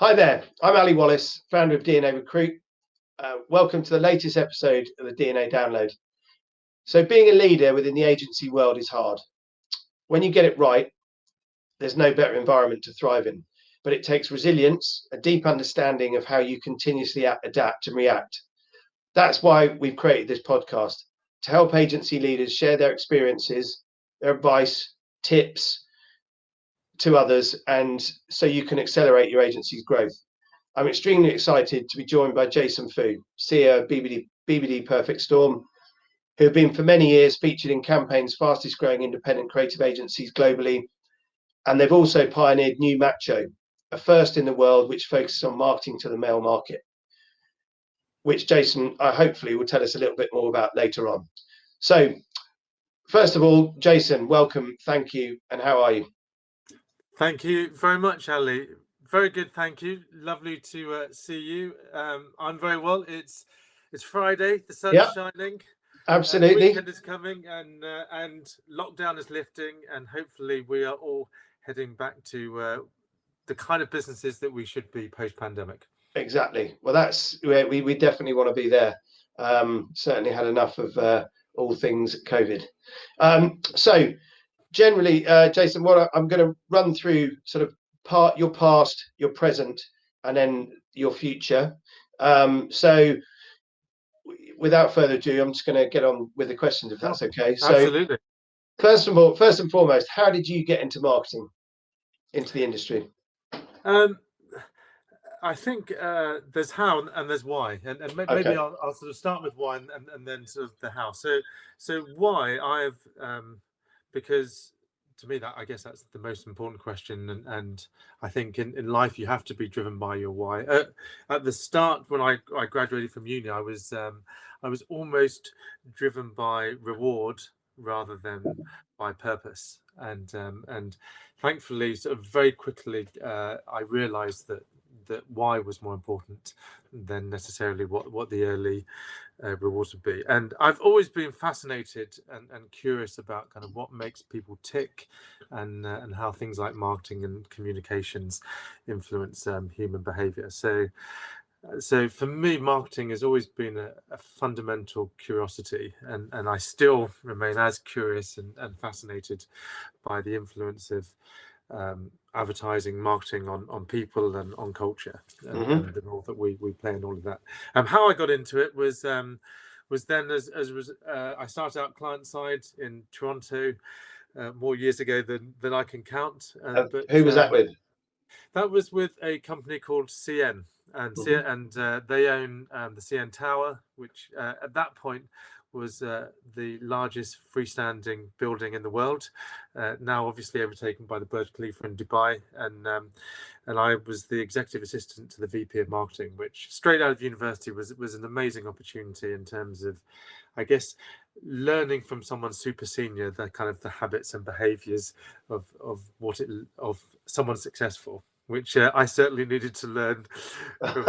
Hi there, I'm Ali Wallace, founder of DNA Recruit. Welcome to the latest episode of the DNA Download. So being a leader within the agency world is hard. When you get it right, there's no better environment to thrive in, but it takes resilience, a deep understanding of how you continuously adapt and react. That's why we've created this podcast, to help agency leaders share their experiences, their advice, tips to others, and so you can accelerate your agency's growth. I'm extremely excited to be joined by Jason Foo, CEO of BBD Perfect Storm, who have been for many years featured in campaigns fastest growing independent creative agencies globally. And they've also pioneered New Macho, a first in the world which focuses on marketing to the male market, which Jason hopefully will tell us a little bit more about later on. So first of all, Jason, welcome, thank you, and how are you? Thank you very much, Ali. Very good, thank you. Lovely to see you. I'm very well. It's Friday. The sun's shining. Absolutely. The weekend is coming, and lockdown is lifting, and hopefully we are all heading back to the kind of businesses that we should be post-pandemic. Exactly. Well, that's we definitely want to be there. Certainly had enough of all things COVID. So generally, Jason, what I'm going to run through sort of your past, your present, and then your future. So without further ado, I'm just going to get on with the questions, if that's okay. So absolutely. First and foremost, how did you get into marketing, into the industry? I think there's how and there's why, and maybe okay. I'll sort of start with why and then sort of the how. So why because to me that I guess that's the most important question, and I think in life you have to be driven by your why. At the start, when I graduated from uni, I was almost driven by reward rather than by purpose, and thankfully sort of very quickly I realized that why was more important than necessarily what the early rewards would be. And I've always been fascinated and curious about kind of what makes people tick, and how things like marketing and communications influence human behavior. So for me, marketing has always been a fundamental curiosity, and I still remain as curious and fascinated by the influence of advertising, marketing on people and on culture, and the role that we play in all of that. How I got into it was then as I started out client side in Toronto more years ago than I can count. But who was that with? That was with a company called CN, and they own the CN Tower, which at that point was the largest freestanding building in the world, now obviously overtaken by the Burj Khalifa in Dubai, and I was the executive assistant to the VP of marketing, which straight out of university was an amazing opportunity in terms of, I guess, learning from someone super senior the kind of the habits and behaviors of someone successful, which I certainly needed to learn from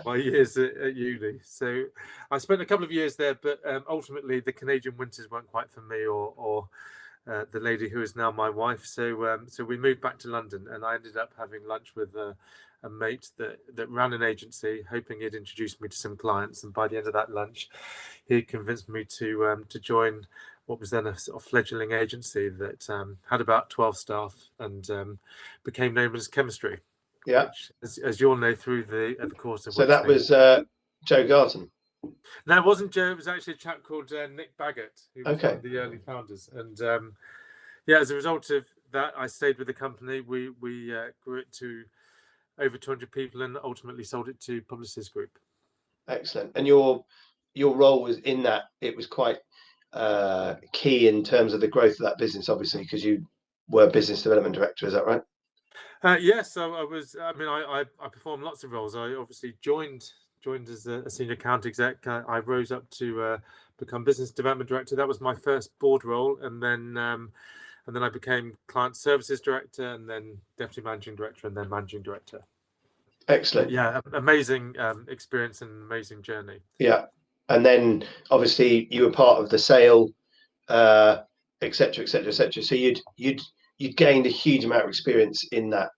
my years at uni. So I spent a couple of years there, but ultimately the Canadian winters weren't quite for me or the lady who is now my wife. So we moved back to London, and I ended up having lunch with a mate that ran an agency, hoping he'd introduce me to some clients. And by the end of that lunch, he convinced me to join what was then a sort of fledgling agency that had about 12 staff and became known as Chemistry. Yeah, which, as you all know, through the course of. So that was Joe Garton. No, it wasn't Joe. It was actually a chap called Nick Baggett, who was one of the early founders. And as a result of that, I stayed with the company. We grew it to over 200 people and ultimately sold it to Publicis Group. Excellent. And your role was in that. It was quite key in terms of the growth of that business, obviously, because you were business development director. Is that right? Yes, so I was. I mean, I performed lots of roles. I obviously joined as a senior account exec. I rose up to become business development director. That was my first board role, and then I became client services director, and then deputy managing director, and then managing director. Excellent. Yeah, amazing experience and amazing journey. Yeah, and then obviously you were part of the sale, etc., etc., etc. So you'd gained a huge amount of experience in that.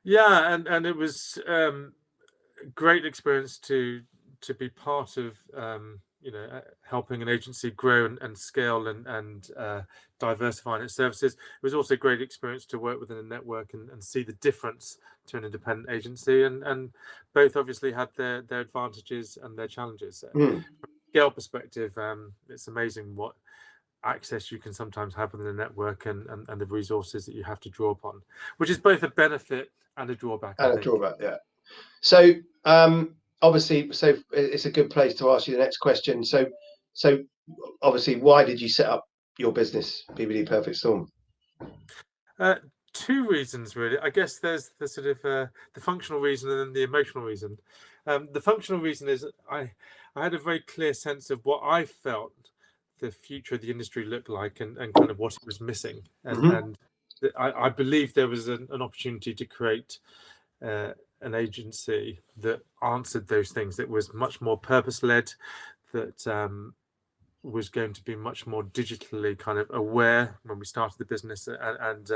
Yeah, and it was great experience to be part of helping an agency grow and scale and diversifying its services. It was also a great experience to work within a network and see the difference to an independent agency, and both obviously had their advantages and their challenges. From a scale perspective, it's amazing what access you can sometimes have within a network and the resources that you have to draw upon, which is both a benefit and a drawback, I And a think. drawback, yeah. So obviously, so it's a good place to ask you the next question. So obviously, why did you set up your business, BBD Perfect Storm? Two reasons, really. I guess there's the sort of the functional reason and then the emotional reason. The functional reason is I had a very clear sense of what I felt the future of the industry looked like and kind of what it was missing. And I believe there was an opportunity to create an agency that answered those things, that was much more purpose-led, that was going to be much more digitally kind of aware when we started the business, and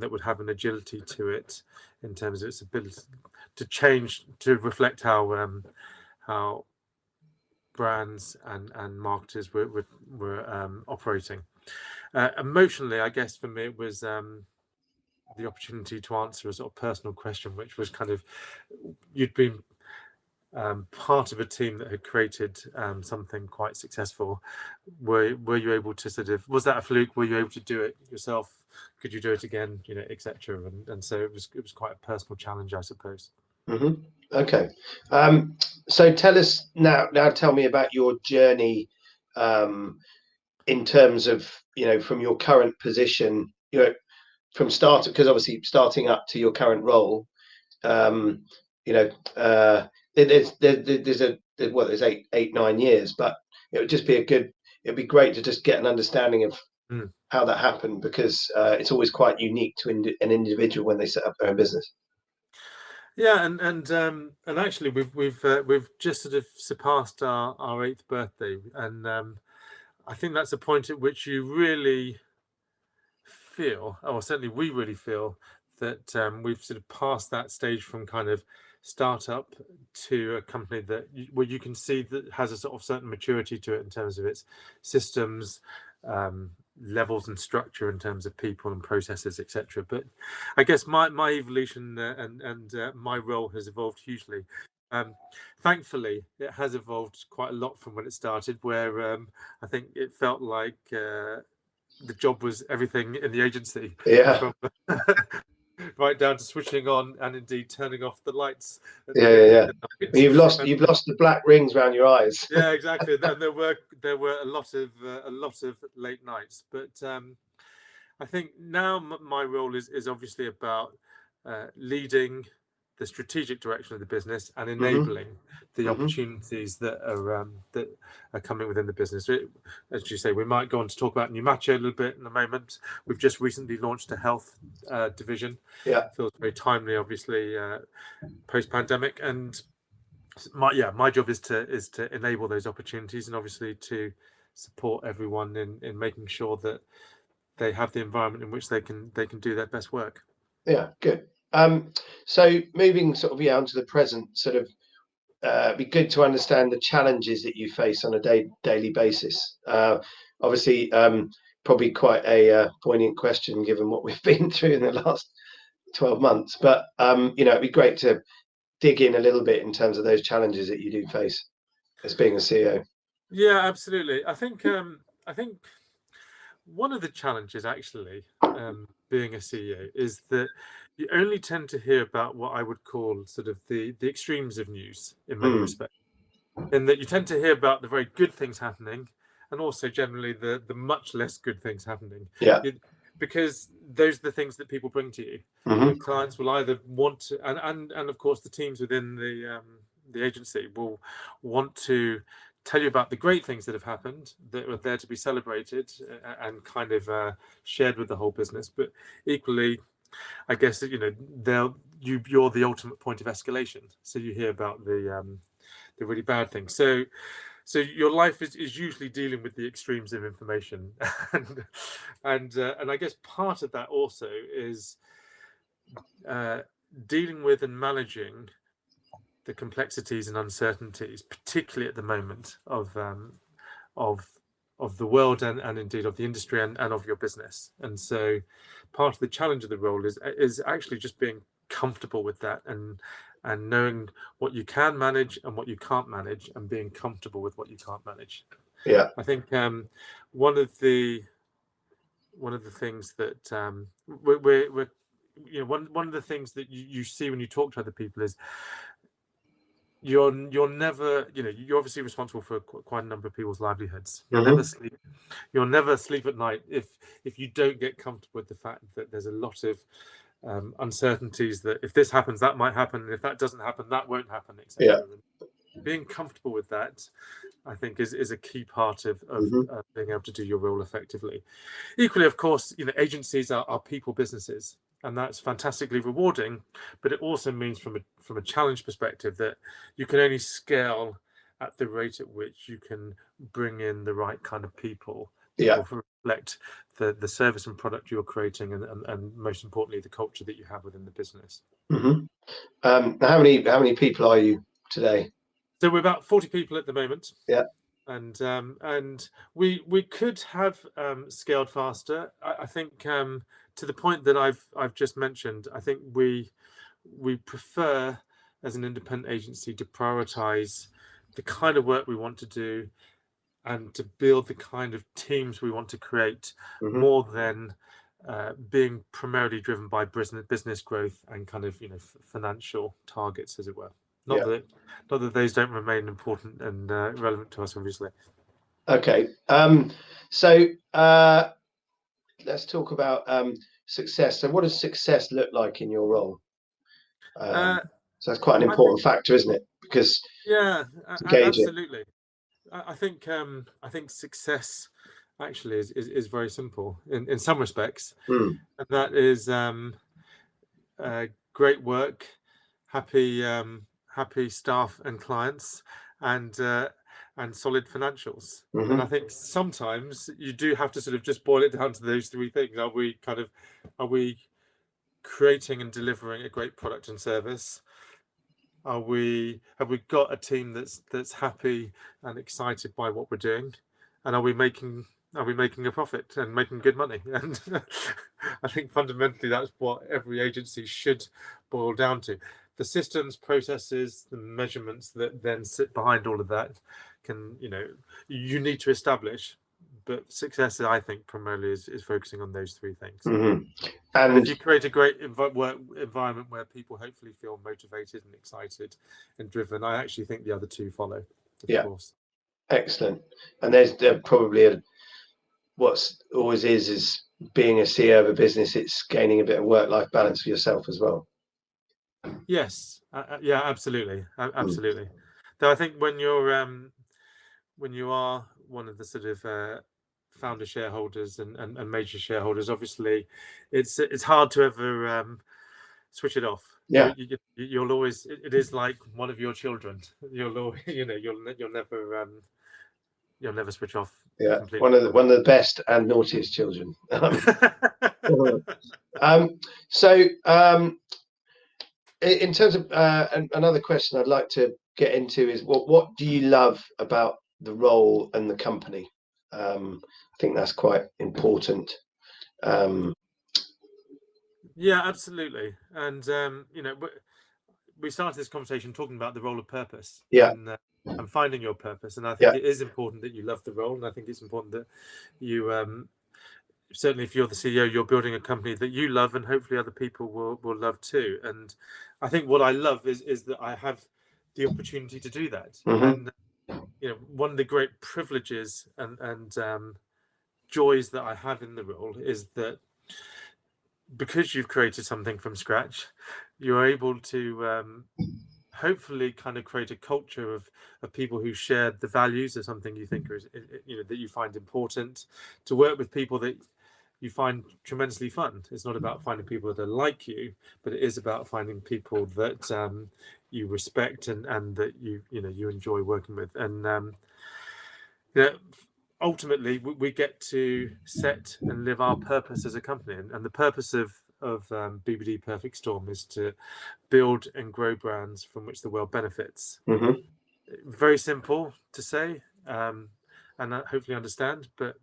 that would have an agility to it in terms of its ability to change to reflect how brands and marketers were operating. Emotionally, I guess for me it was the opportunity to answer a sort of personal question, which was kind of, you'd been part of a team that had created something quite successful. Were you able to sort of, was that a fluke? Were you able to do it yourself? Could you do it again? Etc. And so it was quite a personal challenge, I suppose. Okay. So tell us now. Tell me about your journey in terms of from your current position. From start, because obviously starting up to your current role. There's there's 8-9 years, but it would just be it'd be great to just get an understanding of how that happened, because it's always quite unique to an individual when they set up their own business. Yeah, and actually we've just sort of surpassed our 8th birthday, and I think that's a point at which you really feel, or certainly we really feel, that we've sort of passed that stage from kind of startup to a company where you can see that has a sort of certain maturity to it in terms of its systems, levels and structure in terms of people and processes, etc. But I guess my evolution and my role has evolved hugely. Thankfully, it has evolved quite a lot from when it started, where I think it felt like the job was everything in the agency. Yeah. From right down to switching on and indeed turning off the lights at Yeah, the end yeah. of the night. You've lost the black rings around your eyes. Yeah, exactly. And there were a lot of late nights, but I think now my role is obviously about leading the strategic direction of the business and enabling the opportunities that are coming within the business. As you say, we might go on to talk about New Macho a little bit in a moment. We've just recently launched a health division. Yeah, feels very timely, obviously, post-pandemic, and my job is to enable those opportunities, and obviously to support everyone in making sure that they have the environment in which they can do their best work. Yeah, good. So moving sort of onto the present, sort of it'd be good to understand the challenges that you face on a daily basis. Obviously, probably quite a poignant question given what we've been through in the last 12 months. But it'd be great to dig in a little bit in terms of those challenges that you do face as being a CEO. Yeah, absolutely. I think one of the challenges, actually, being a CEO, is that you only tend to hear about what I would call sort of the extremes of news in many respects, in that you tend to hear about the very good things happening, and also generally the much less good things happening. Yeah. Because those are the things that people bring to you. Clients will either want to, and of course the teams within the agency will want to tell you about the great things that have happened, that are there to be celebrated and kind of shared with the whole business. But equally, I guess you're the ultimate point of escalation, so you hear about the really bad things. So your life is usually dealing with the extremes of information, and I guess part of that also is dealing with and managing the complexities and uncertainties, particularly at the moment of the world and indeed of the industry and of your business. And so part of the challenge of the role is actually just being comfortable with that and knowing what you can manage and what you can't manage, and being comfortable with what you can't manage. Yeah. I think one of the things that we're you know, one of the things that you see when you talk to other people is you're never, you know, you're obviously responsible for quite a number of people's livelihoods. You'll never sleep at night if you don't get comfortable with the fact that there's a lot of uncertainties, that if this happens, that might happen, and if that doesn't happen, that won't happen, etc. Being comfortable with that, I think, is a key part of being able to do your role effectively. Equally, of course, you know, agencies are people businesses, and that's fantastically rewarding, but it also means from a challenge perspective that you can only scale at the rate at which you can bring in the right kind of people Yeah. to reflect the service and product you're creating, and most importantly, the culture that you have within the business. How many people are you today? So we're about 40 people at the moment. Yeah. And we could have scaled faster. I think to the point that I've just mentioned. I think we prefer, as an independent agency, to prioritize the kind of work we want to do and to build the kind of teams we want to create, more than being primarily driven by business growth and kind of, you know, financial targets, as it were. Not that those don't remain important and relevant to us, obviously. Okay. So let's talk about success. So what does success look like in your role? So that's quite an important factor, isn't it? Because absolutely. I think success actually is very simple in some respects, and that is great work, happy staff and clients, and solid financials. And I think sometimes you do have to sort of just boil it down to those three things. Are we creating and delivering a great product and service? Have we got a team that's happy and excited by what we're doing? And are we making a profit and making good money? And I think fundamentally that's what every agency should boil down to. The systems, processes, the measurements that then sit behind all of that you need to establish. But success, I think, primarily is focusing on those three things. And if you create a great work environment where people hopefully feel motivated and excited and driven, I actually think the other two follow, of course. Excellent. And there's probably what's always is being a CEO of a business, it's gaining a bit of work-life balance for yourself as well. Yes. Yeah, absolutely. Absolutely. Though I think when you are one of the sort of founder shareholders and major shareholders, obviously it's hard to ever switch it off. You'll always, it is like one of your children. You'll always, you'll never switch off. Completely. One of the best and naughtiest children. In terms of another question I'd like to get into is what do you love about the role and the company? I think that's quite important. Yeah, absolutely. And we started this conversation talking about the role of purpose. And finding your purpose. And I think it is important that you love the role, and I think it's important that you certainly, if you're the CEO, you're building a company that you love, and hopefully other people will love too. And I think what I love is that I have the opportunity to do that. And one of the great privileges and joys that I have in the role is that because you've created something from scratch, you're able to hopefully kind of create a culture of people who share the values of something you think is, that you find important, to work with people that you find tremendously fun. It's not about finding people that are like you, but it is about finding people that you respect and that you enjoy working with. And ultimately we get to set and live our purpose as a company, and the purpose of of BBD Perfect Storm is to build and grow brands from which the world benefits. Mm-hmm. Very simple to say, and hopefully understand, but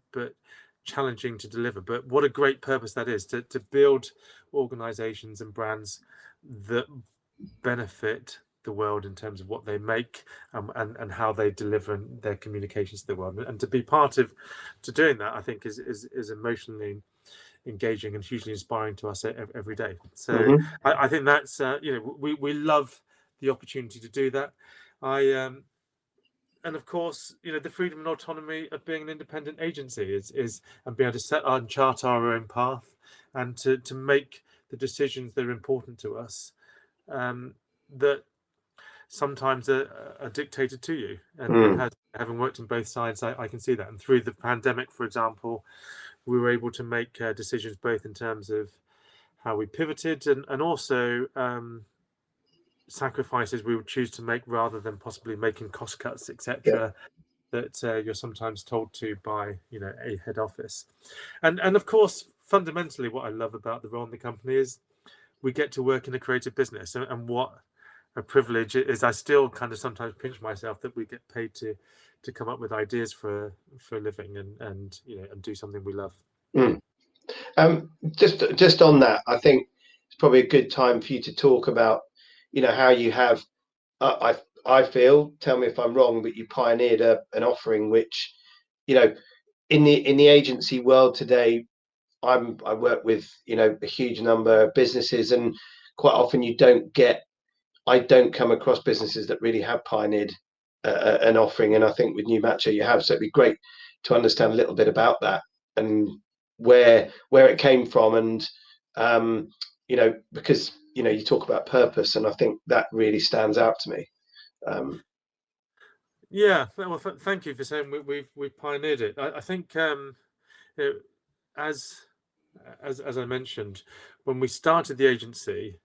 challenging to deliver. But what a great purpose that is, to build organizations and brands that benefit the world in terms of what they make, and how they deliver their communications to the world. And to be part of doing that, I think is emotionally engaging and hugely inspiring to us every day. So Mm-hmm. I think that's we love the opportunity to do that. And of course, the freedom and autonomy of being an independent agency is and being able to set and chart our own path, and to make the decisions that are important to us, that sometimes are dictated to you. And having worked on both sides, I can see that. And through the pandemic, for example, we were able to make decisions both in terms of how we pivoted, and also sacrifices we would choose to make rather than possibly making cost cuts, etc. That you're sometimes told to by a head office. And of course, fundamentally, what I love about the role in the company is we get to work in a creative business, and what a privilege it is. I still kind of sometimes pinch myself that we get paid to come up with ideas for a living, and do something we love. Just on that, I think it's probably a good time for you to talk about how you have I feel, tell me if I'm wrong, but you pioneered an offering which in the agency world today, I work with a huge number of businesses, and quite often I don't come across businesses that really have pioneered an offering, and I think with New Matcha you have. So it'd be great to understand a little bit about that and where it came from, and because you talk about purpose, and I think that really stands out to me. Yeah, well, thank you for saying we've pioneered it. I think as I mentioned, when we started the agency,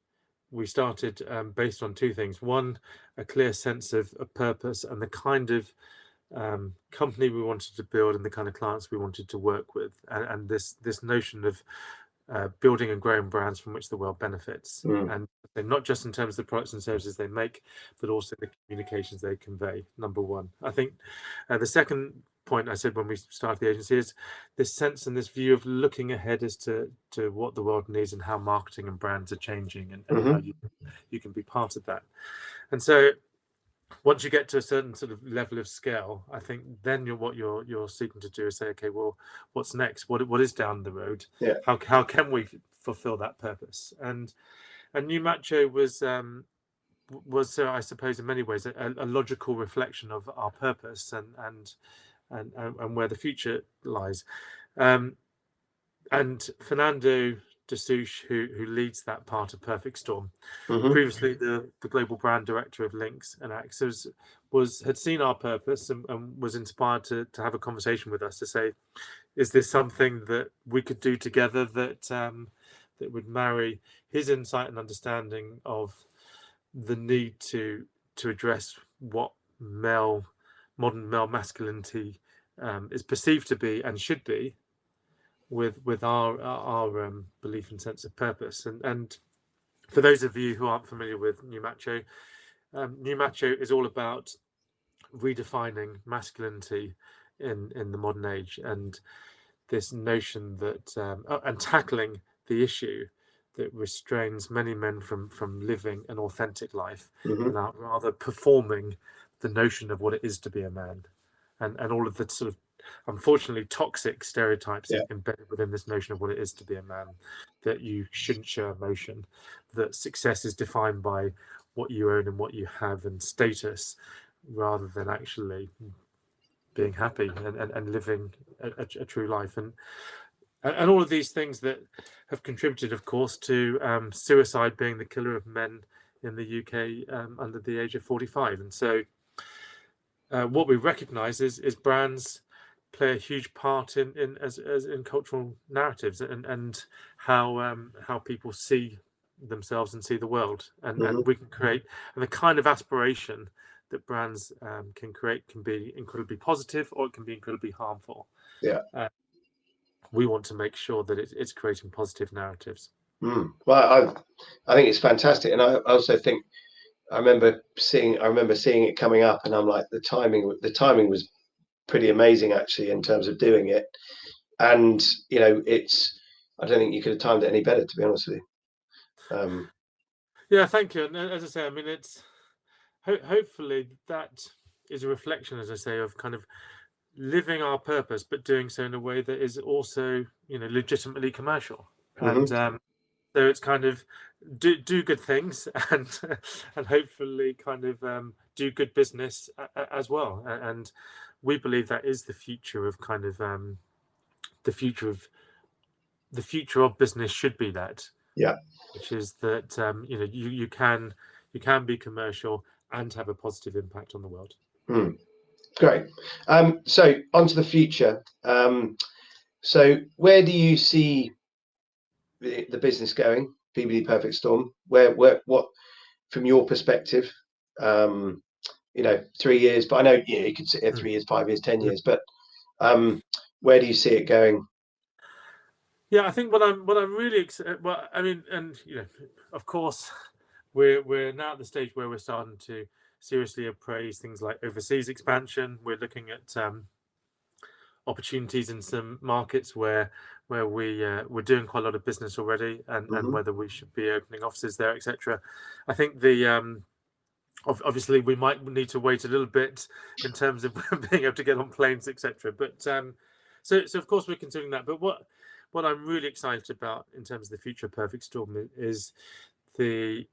we started based on two things. One, a clear sense of purpose and the kind of company we wanted to build and the kind of clients we wanted to work with, and this notion of building and growing brands from which the world benefits, and not just in terms of the products and services they make, but also the communications they convey. Number one. I think the second point I said when we started the agency is this sense and this view of looking ahead as to what the world needs and how marketing and brands are changing, and how you can be part of that. And so once you get to a certain sort of level of scale, I think then what you're seeking to do is say, okay, well, what's next? What is down the road? Yeah. How can we fulfill that purpose? And New Macho was I suppose in many ways a logical reflection of our purpose and where the future lies. And Fernando de Souche, who leads that part of Perfect Storm, previously the global brand director of Lynx and Axis, had seen our purpose and was inspired to have a conversation with us to say, is this something that we could do together that would marry his insight and understanding of the need to address what modern male masculinity is perceived to be and should be, with our belief and sense of purpose. And for those of you who aren't familiar with New Macho is all about redefining masculinity in the modern age, and this notion that and tackling the issue that restrains many men from living an authentic life, and are rather performing the notion of what it is to be a man, and all of the sort of unfortunately toxic stereotypes embedded within this notion of what it is to be a man, that you shouldn't show emotion, that success is defined by what you own and what you have and status, rather than actually being happy and living a true life, and all of these things that have contributed, of course, to suicide being the killer of men in the UK under the age of 45. And so what we recognise is brands play a huge part in cultural narratives, and how people see themselves and see the world, and we can create, and the kind of aspiration that brands can create can be incredibly positive, or it can be incredibly harmful. We want to make sure that it's creating positive narratives. Well, I think it's fantastic, and I also think I remember seeing it coming up, and I'm like, the timing was pretty amazing actually in terms of doing it, and it's I don't think you could have timed it any better, to be honest with you. Yeah, thank you. And as I say, I mean, it's hopefully that is a reflection, as I say, of kind of living our purpose, but doing so in a way that is also, legitimately commercial. And Mm-hmm. so it's kind of do good things and and hopefully kind of do good business as well. And we believe that is the future of kind of the future of business should be that. Yeah. Which is that you can be commercial and have a positive impact on the world. Great. So on to the future. So where do you see the business going, BBD Perfect Storm? What, from your perspective, 3 years, but I know you could sit here 3 years, 5 years, 10 years, but where do you see it going? Yeah, I think what I'm really well, I mean, and of course, we're now at the stage where we're starting to seriously appraise things like overseas expansion. We're looking at opportunities in some markets where we're doing quite a lot of business already, and whether we should be opening offices there, etc. I think the obviously we might need to wait a little bit in terms of being able to get on planes, etc. But so of course we're considering that. But what I'm really excited about in terms of the future of Perfect Storm is the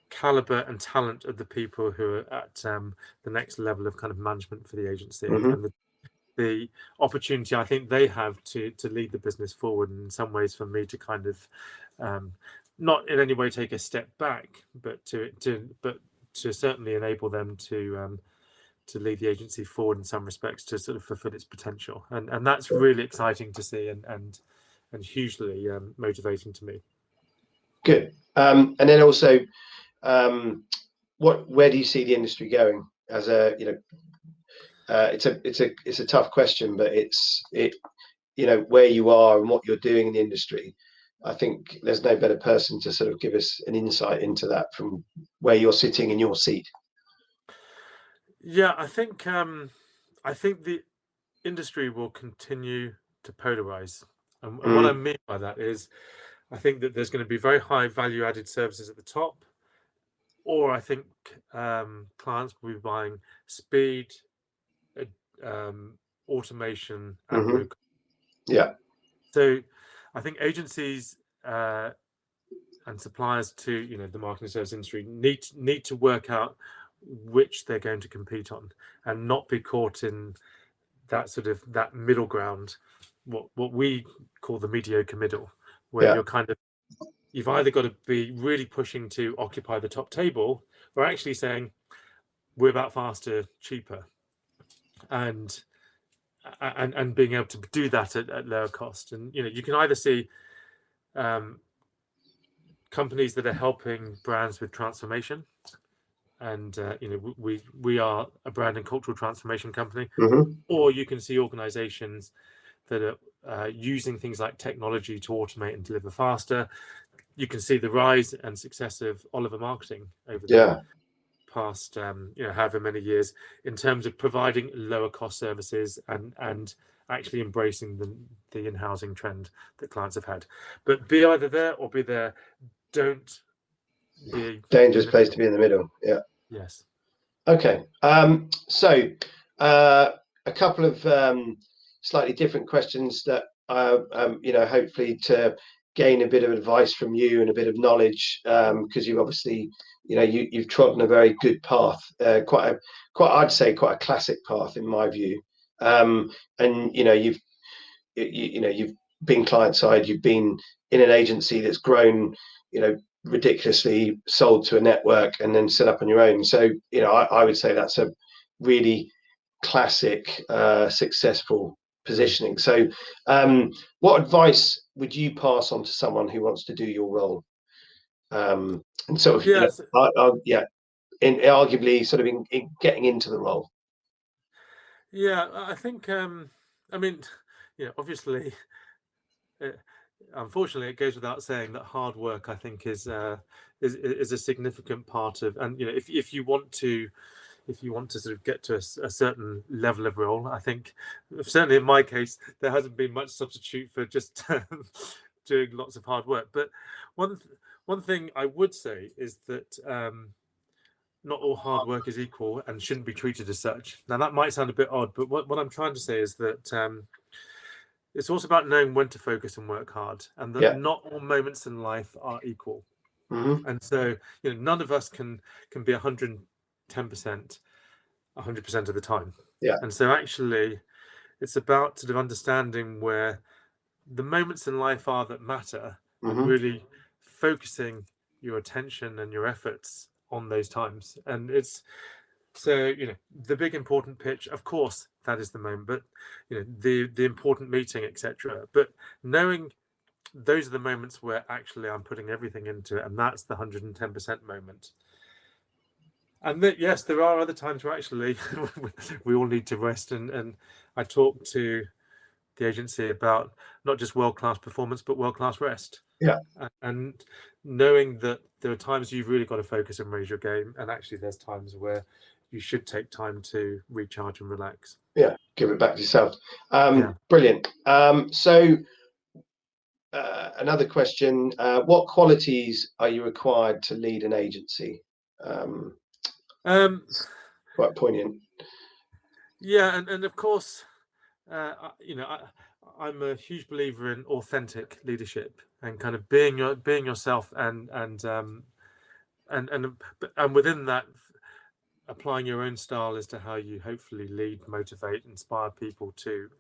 caliber and talent of the people who are at the next level of kind of management for the agency, and the opportunity I think they have to lead the business forward, and in some ways for me to kind of not in any way take a step back, but to certainly enable them to lead the agency forward in some respects to sort of fulfill its potential, and that's really exciting to see and hugely motivating to me. Good. And then also, where do you see the industry going? As it's a tough question, but where you are and what you're doing in the industry. I think there's no better person to sort of give us an insight into that from where you're sitting in your seat. Yeah, I think the industry will continue to polarize, and what I mean by that is I think that there's going to be very high value added services at the top, or I think clients will be buying speed, automation, and low cost. Yeah. So I think agencies and suppliers to the marketing service industry need to work out which they're going to compete on, and not be caught in that sort of that middle ground, what we call the mediocre middle, where Yeah. you're kind of you've either got to be really pushing to occupy the top table, or actually saying we're about faster, cheaper, and being able to do that at lower cost. And you can either see companies that are helping brands with transformation, and we are a brand and cultural transformation company, or you can see organizations that are using things like technology to automate and deliver faster. You can see the rise and success of Oliver Marketing over the past however many years in terms of providing lower cost services and actually embracing the in-housing trend that clients have had. But be either there or be there. Don't be dangerous place to be in the middle. Yeah. Yes. Okay. So a couple of slightly different questions that hopefully to gain a bit of advice from you and a bit of knowledge, because you've obviously you've trodden a very good path, quite I'd say quite a classic path in my view, and you've been client side, you've been in an agency that's grown ridiculously, sold to a network, and then set up on your own. So I would say that's a really classic successful positioning. So what advice would you pass on to someone who wants to do your role, and sort of in arguably sort of in getting into the role? Yeah, I think I mean obviously unfortunately, it goes without saying that hard work, I think, is a significant part of. And if you want to sort of get to a certain level of role, I think certainly in my case there hasn't been much substitute for just doing lots of hard work. But one thing I would say is that not all hard work is equal and shouldn't be treated as such. Now that might sound a bit odd, but what I'm trying to say is that it's also about knowing when to focus and work hard, and that Yeah. not all moments in life are equal. Mm-hmm. And so, none of us can be 110%, 100% of the time. Yeah. And so, actually, it's about sort of understanding where the moments in life are that matter, and Mm-hmm. really focusing your attention and your efforts on those times. And it's so, the big important pitch, of course, that is the moment, but the important meeting, etc. But knowing those are the moments where actually I'm putting everything into it, and that's the 110% moment. And that, yes, there are other times where actually we all need to rest. And I talked to the agency about not just world-class performance, but world-class rest. Yeah. And knowing that there are times you've really got to focus and raise your game, and actually there's times where you should take time to recharge and relax. Yeah, give it back to yourself. Yeah. Brilliant. So another question, what qualities are you required to lead an agency? Quite poignant. Yeah, and of course, I'm a huge believer in authentic leadership and kind of being yourself, and within that, applying your own style as to how you hopefully lead, motivate, inspire people to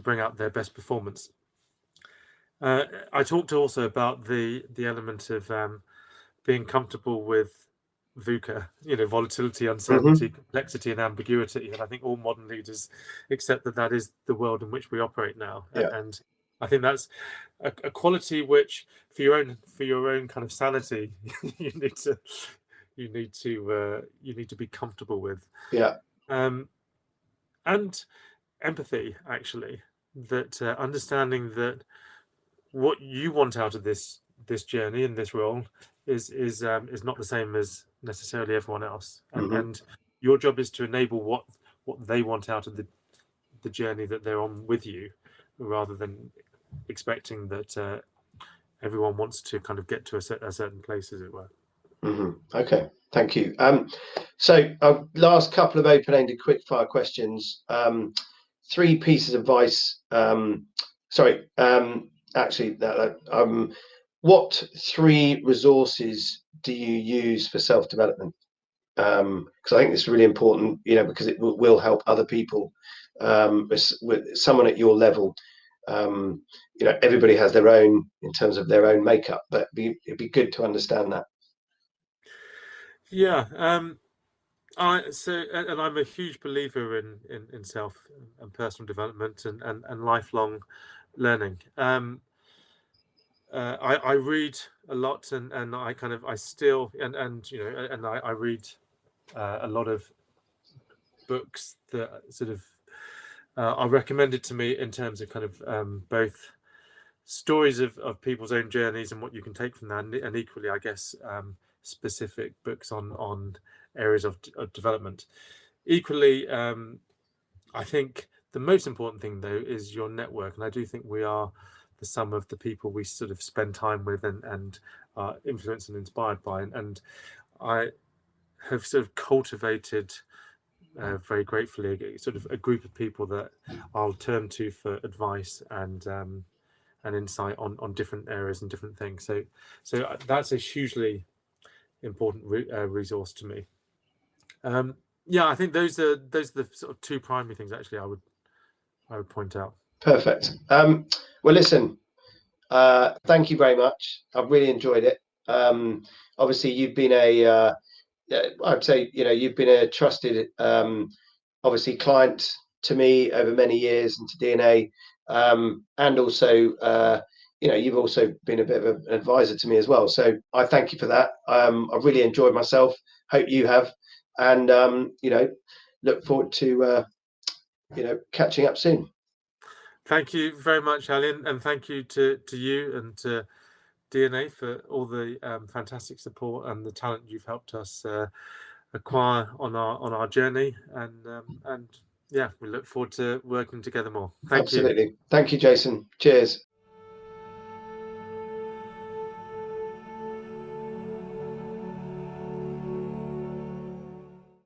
bring out their best performance. I talked also about the element of being comfortable with VUCA, volatility, uncertainty, complexity, and ambiguity. And I think all modern leaders accept that is the world in which we operate now. Yeah. And I think that's a quality which, for your own kind of sanity, you need to be comfortable with. Yeah. And empathy, actually, that understanding that what you want out of this journey and this role is not the same as necessarily everyone else, and your job is to enable what they want out of the journey that they're on with you, rather than expecting that everyone wants to kind of get to a certain place, as it were. Okay, thank you. So last couple of open-ended quick-fire questions. 3 pieces of advice. Actually, what 3 resources do you use for self-development? Because I think this is really important, because it will help other people. With someone at your level, everybody has their own in terms of their own makeup, but it'd be good to understand that. Yeah. And I'm a huge believer in self and personal development and lifelong learning. I read a lot, and I still I read a lot of books that sort of are recommended to me in terms of kind of both stories of people's own journeys and what you can take from that, and equally, I guess, specific books on areas of development. Equally, I think the most important thing, though, is your network, and I do think we are the sum of the people we sort of spend time with and are influenced and inspired by. And I have sort of cultivated, very gratefully, sort of a group of people that I'll turn to for advice and insight on different areas and different things. So that's a hugely important resource to me. Yeah, I think those are the sort of 2 primary things, actually, I would point out. Perfect. Well, listen, thank you very much. I've really enjoyed it. Obviously, you've been I'd say, you've been a trusted, obviously, client to me over many years and to DNA, and also, you've also been a bit of an advisor to me as well. So I thank you for that. I've really enjoyed myself. Hope you have, and look forward to catching up soon. Thank you very much, Alan, and thank you to you and to DNA for all the fantastic support and the talent you've helped us acquire on our journey. And yeah, we look forward to working together more. Thank you. Absolutely. Thank you, Jason. Cheers.